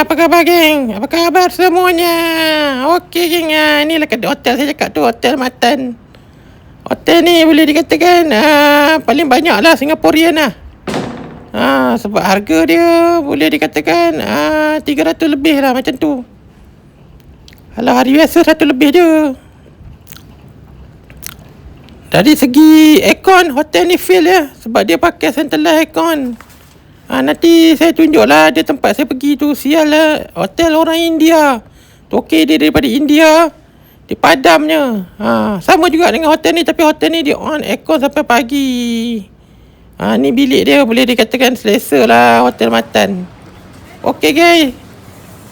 Apa khabar geng? Apa khabar semuanya? Okey geng, inilah hotel saya cakap tu, Hotel Matan. Hotel ni boleh dikatakan paling banyak lah Singaporean lah. Sebab harga dia boleh dikatakan 300 lebih lah macam tu. Kalau hari biasa 100 lebih je. Dari segi aircon, hotel ni feel ya, sebab dia pakai centralized aircon. Nanti saya tunjuk lah dia tempat saya pergi tu. Sial lah, hotel orang India. Tokey dia daripada India, dia padamnya. Sama juga dengan hotel ni, tapi hotel ni dia on aircon sampai pagi. Ni bilik dia, boleh dikatakan selesa lah Hotel Matan. Okey guys,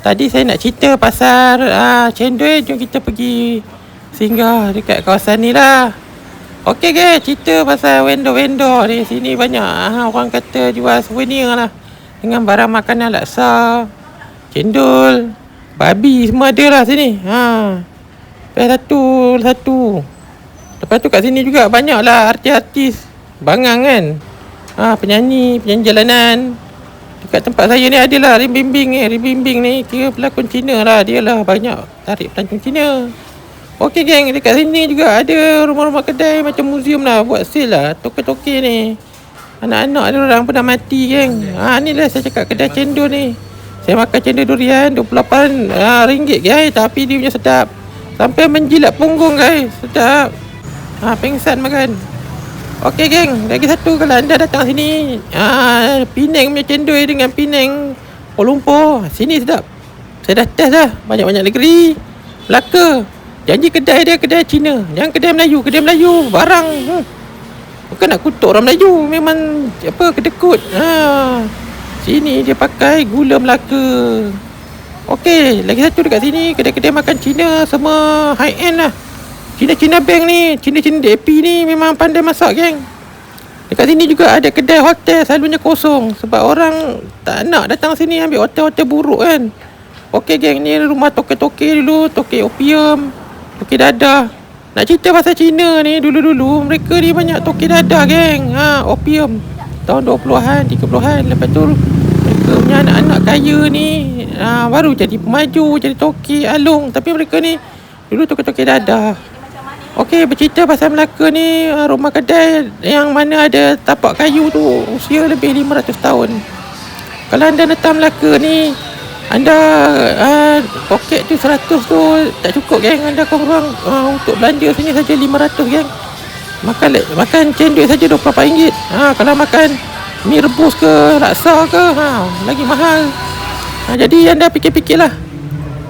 tadi saya nak cerita pasal Chendol. Jom kita pergi singgah dekat kawasan ni lah. Okey guys, cerita pasal vendor-vendor ni. Sini banyak orang kata jual souvenir lah, dengan barang makanan laksa, cendol, babi, semua ada lah sini. Lepas satu. Lepas tu kat sini juga banyak lah artis-artis bangang kan. Penyanyi jalanan. Dekat tempat saya ni adalah Rim Bimbing ni kira pelakon Cina lah. Dia lah banyak tarik pelancong Cina. Okey geng, dekat sini juga ada rumah-rumah kedai macam museum lah, buat sale lah, toke-toke ni. Anak-anak ada orang pernah mati geng. Ni lah saya cakap kedai cendol ni. Saya makan cendol durian 28 ringgit guys, tapi dia punya sedap. Sampai menjilat punggung guys, sedap. Pengsan makan. Okey geng, lagi satu, kalau anda datang sini, Penang punya cendol dengan Penang Kuala Lumpur, sini sedap. Saya dah test dah, banyak-banyak negeri Melaka. Janji kedai dia kedai Cina, jangan kedai Melayu barang. Bukan nak kutuk orang Melayu, memang kedekut. Sini dia pakai gula Melaka. Okey, lagi satu dekat sini, kedai-kedai makan Cina semua high end lah. Cina Bank ni, Cina DAP ni memang pandai masak geng. Dekat sini juga ada kedai hotel, selalunya kosong sebab orang tak nak datang sini ambil hotel-hotel buruk kan. Okey geng, ni rumah toke-toke dulu, toke opium, toke dadah. Nak cerita pasal Cina ni, dulu mereka ni banyak toke dadah geng. Opium tahun 20-an, 30-an. Lepas tu mereka punya anak-anak kaya ni baru jadi pemaju, jadi toke alung. Tapi mereka ni dulu toke-toke dadah. Okey, bercerita pasal Melaka ni, rumah kedai yang mana ada tapak kayu tu usia lebih 500 tahun. Kalau anda datang Melaka ni, anda poket tu 100 tu tak cukup geng. Anda korang untuk belanja sini saja 500 geng. Makan cendol saja RM28. Kalau makan mi rebus ke laksa ke lagi mahal. Jadi anda fikir-fikirlah.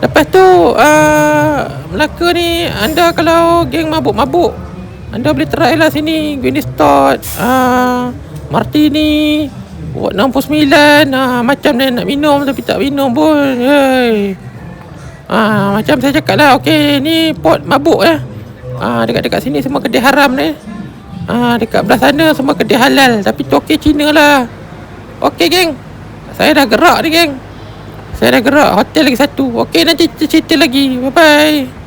Lepas tu Melaka ni, anda kalau geng mabuk-mabuk, anda boleh try lah sini. Guinness Stout, Martini, Wok 69. Macam dia nak minum tapi tak minum pun. Macam saya cakap lah. Okey, ni pot mabuk dekat-dekat sini semua kedai haram ni. Dekat belah sana semua kedai halal, tapi toke Cina lah. Okey geng, saya dah gerak ni geng. Hotel lagi satu. Okey, nanti cerita lagi. Bye-bye.